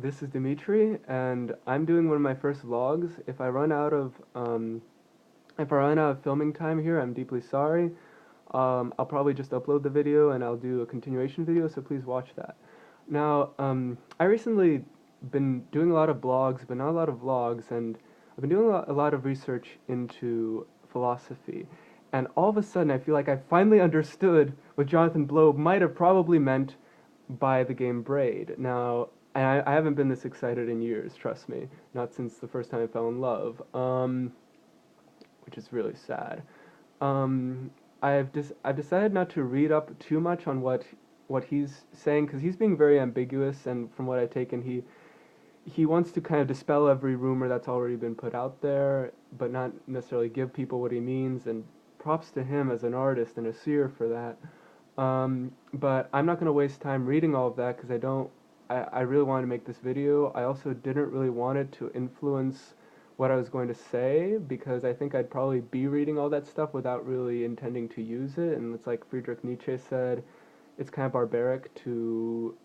this is Dimitri, and I'm doing one of my first vlogs. If I run out of filming time here, I'm deeply sorry. I'll probably just upload the video and I'll do a continuation video, so please watch that. Now, I recently been doing a lot of blogs, but not a lot of vlogs, and I've been doing a lot of research into philosophy. And all of a sudden, I feel like I finally understood what Jonathan Blow might have probably meant by the game Braid. Now, I haven't been this excited in years, trust me. Not since the first time I fell in love, which is really sad. Um, I've decided not to read up too much on what he's saying because he's being very ambiguous, and from what I've taken, he wants to kind of dispel every rumor that's already been put out there, but not necessarily give people what he means. And props to him as an artist and a seer for that. But I'm not going to waste time reading all of that because I really wanted to make this video. I also didn't really want it to influence what I was going to say because I think I'd probably be reading all that stuff without really intending to use it. And it's like Friedrich Nietzsche said, it's kind of barbaric to,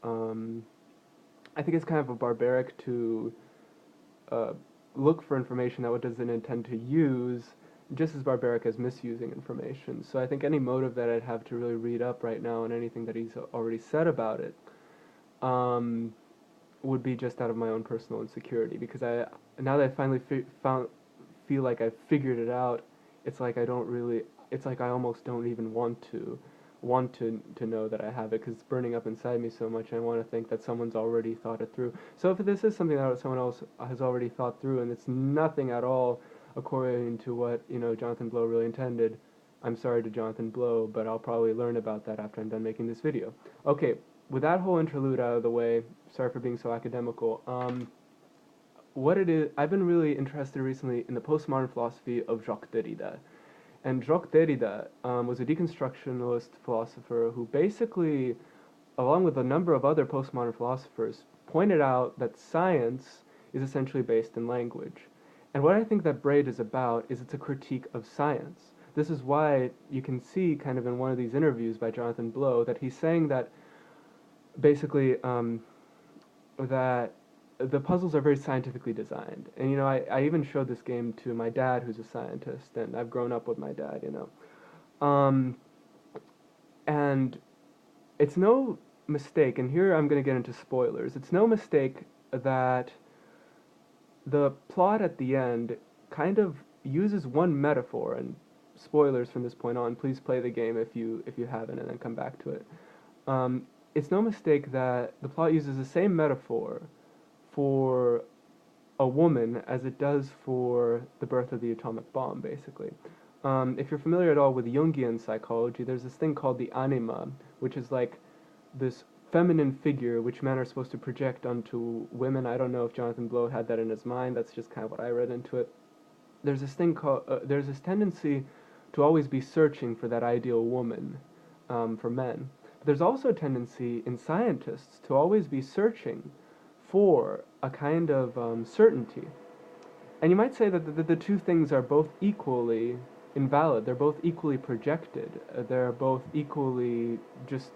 I think it's kind of barbaric to uh, look for information that one doesn't intend to use, just as barbaric as misusing information. So I think any motive that I'd have to really read up right now on anything that he's already said about it um, would be just out of my own personal insecurity. Because now that I finally feel like I've figured it out, it's like it's like I almost don't even want to know that I have it because it's burning up inside me so much. I want to think that someone's already thought it through. So if this is something that someone else has already thought through and it's nothing at all according to what Jonathan Blow really intended, I'm sorry to Jonathan Blow, but I'll probably learn about that after I'm done making this video. Okay, with that whole interlude out of the way, sorry for being so academical. What it is, I've been really interested recently in the postmodern philosophy of Jacques Derrida. And Jacques Derrida was a deconstructionist philosopher who basically, along with a number of other postmodern philosophers, pointed out that science is essentially based in language. And what I think that Braid is about is it's a critique of science. This is why you can see kind of in one of these interviews by Jonathan Blow that he's saying that basically that the puzzles are very scientifically designed. And I even showed this game to my dad, who's a scientist, and I've grown up with my dad. And it's no mistake, and here I'm going to get into spoilers. It's no mistake that the plot at the end kind of uses one metaphor, and spoilers from this point on. Please play the game if you haven't, and then come back to it. It's no mistake that the plot uses the same metaphor for a woman as it does for the birth of the atomic bomb, basically. If you're familiar at all with Jungian psychology, there's this thing called the anima, which is like this feminine figure which men are supposed to project onto women. I don't know if Jonathan Blow had that in his mind. That's just kind of what I read into it. There's this thing called, there's this tendency to always be searching for that ideal woman for men. But there's also a tendency in scientists to always be searching for a kind of certainty. And you might say that the two things are both equally invalid. They're both equally projected. They're both equally just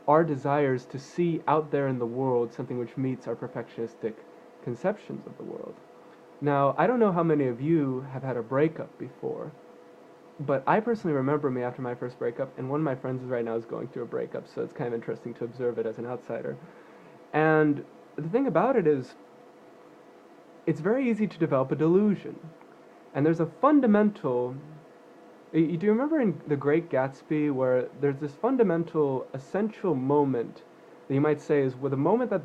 our desires to see out there in the world something which meets our perfectionistic conceptions of the world. Now, I don't know how many of you have had a breakup before, but I personally remember me after my first breakup, and one of my friends right now is going through a breakup, so it's kind of interesting to observe it as an outsider. And the thing about it is, it's very easy to develop a delusion. And there's a fundamental... Do you remember in The Great Gatsby where there's this fundamental, essential moment that you might say is the moment that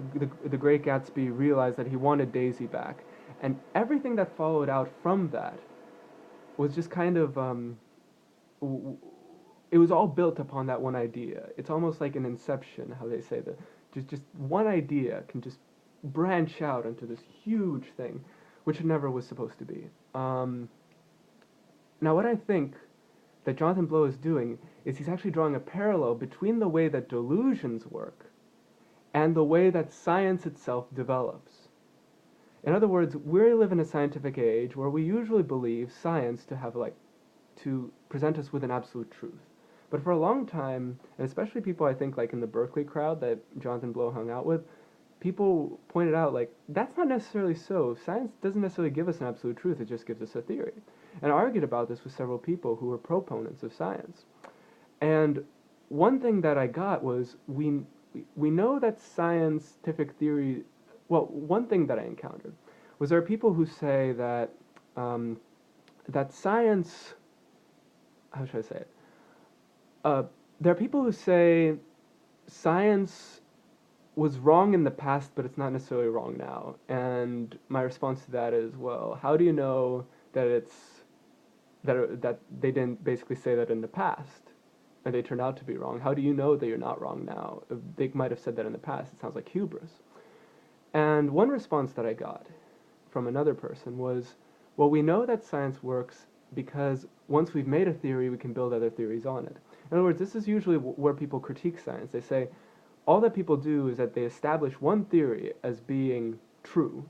the Great Gatsby realized that he wanted Daisy back. And everything that followed out from that was just kind of... it was all built upon that one idea. It's almost like an inception, how they say that. Just one idea can just branch out into this huge thing, which it never was supposed to be. Now, what I think that Jonathan Blow is doing is he's actually drawing a parallel between the way that delusions work and the way that science itself develops. In other words, we live in a scientific age where we usually believe science to present us with an absolute truth. But for a long time, and especially people I think like in the Berkeley crowd that Jonathan Blow hung out with, people pointed out, like, that's not necessarily so. Science doesn't necessarily give us an absolute truth, it just gives us a theory. And I argued about this with several people who were proponents of science. And one thing that I got was we know that scientific theory, well, one thing that I encountered was there are people who say that that science, how should I say it? Uh, there are people who say science was wrong in the past, but it's not necessarily wrong now. And my response to that is, well, how do you know that that they didn't basically say that in the past, and they turned out to be wrong? How do you know that you're not wrong now? They might have said that in the past. It sounds like hubris. And one response that I got from another person was, well, we know that science works because once we've made a theory, we can build other theories on it. In other words, this is usually where people critique science. They say, all that people do is that they establish one theory as being true,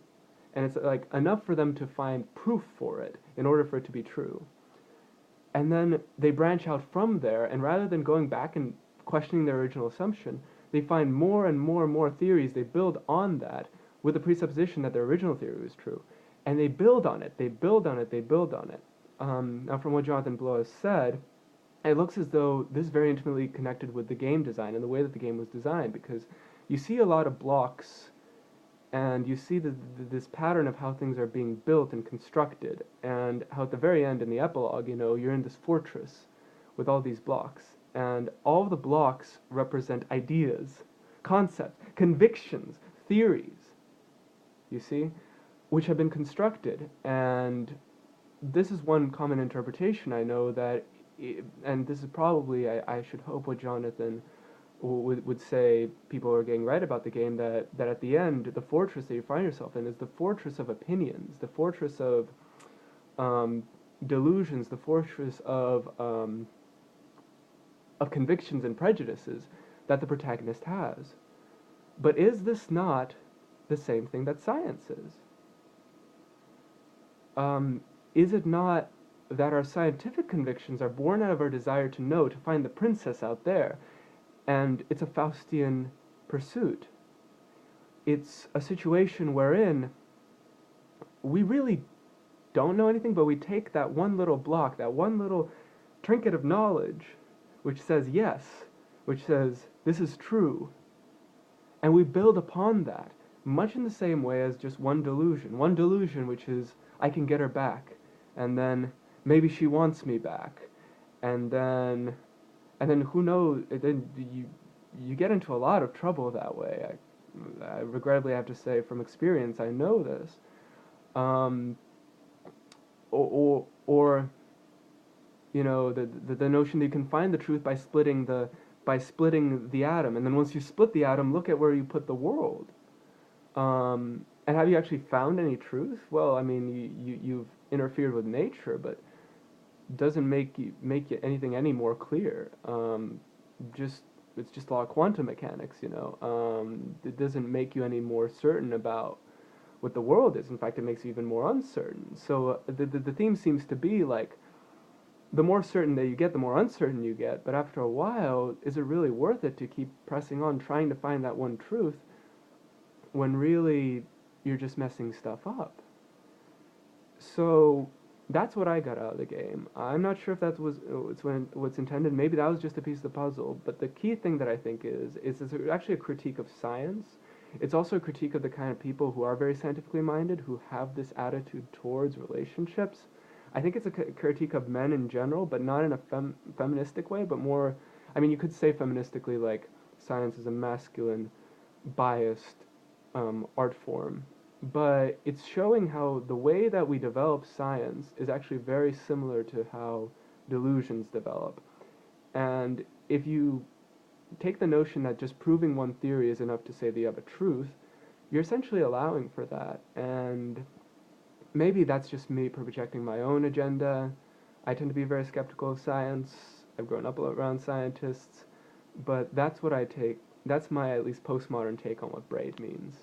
and it's like enough for them to find proof for it in order for it to be true. And then they branch out from there, and rather than going back and questioning their original assumption, they find more and more and more theories. They build on that with the presupposition that their original theory was true. And they build on it, they build on it, they build on it. Now, from what Jonathan Blow has said, it looks as though this is very intimately connected with the game design and the way that the game was designed, because you see a lot of blocks and you see this pattern of how things are being built and constructed, and how at the very end in the epilogue, you're in this fortress with all these blocks, and all of the blocks represent ideas, concepts, convictions, theories, you see, which have been constructed. And this is one common interpretation I know that, and this is probably, I should hope, what Jonathan would say people are getting right about the game, that at the end, the fortress that you find yourself in is the fortress of opinions, the fortress of delusions, the fortress of convictions and prejudices that the protagonist has. But is this not the same thing that science is? Is it not that our scientific convictions are born out of our desire to know, to find the princess out there? And it's a Faustian pursuit. It's a situation wherein we really don't know anything, but we take that one little block, that one little trinket of knowledge, which says yes, which says this is true, and we build upon that, much in the same way as just one delusion which is, I can get her back, and then maybe she wants me back, and then who knows? Then you get into a lot of trouble that way. I regrettably have to say, from experience, I know this. Or the notion that you can find the truth by splitting the atom, and then once you split the atom, look at where you put the world. And have you actually found any truth? Well, I mean, you've interfered with nature, but doesn't make anything any more clear. It's just law of quantum mechanics, It doesn't make you any more certain about what the world is. In fact, it makes you even more uncertain. So the theme seems to be like, the more certain that you get, the more uncertain you get. But after a while, is it really worth it to keep pressing on, trying to find that one truth, when really you're just messing stuff up? So that's what I got out of the game. I'm not sure if that was what's intended. Maybe that was just a piece of the puzzle. But the key thing that I think is it's actually a critique of science. It's also a critique of the kind of people who are very scientifically minded, who have this attitude towards relationships. I think it's a critique of men in general, but not in a feministic way, but more, I mean, you could say feministically, like, science is a masculine, biased art form. But it's showing how the way that we develop science is actually very similar to how delusions develop. And if you take the notion that just proving one theory is enough to say that you have a truth, you're essentially allowing for that. And maybe that's just me projecting my own agenda. I tend to be very skeptical of science. I've grown up around scientists. But that's what I take. That's my, at least, postmodern take on what Braid means.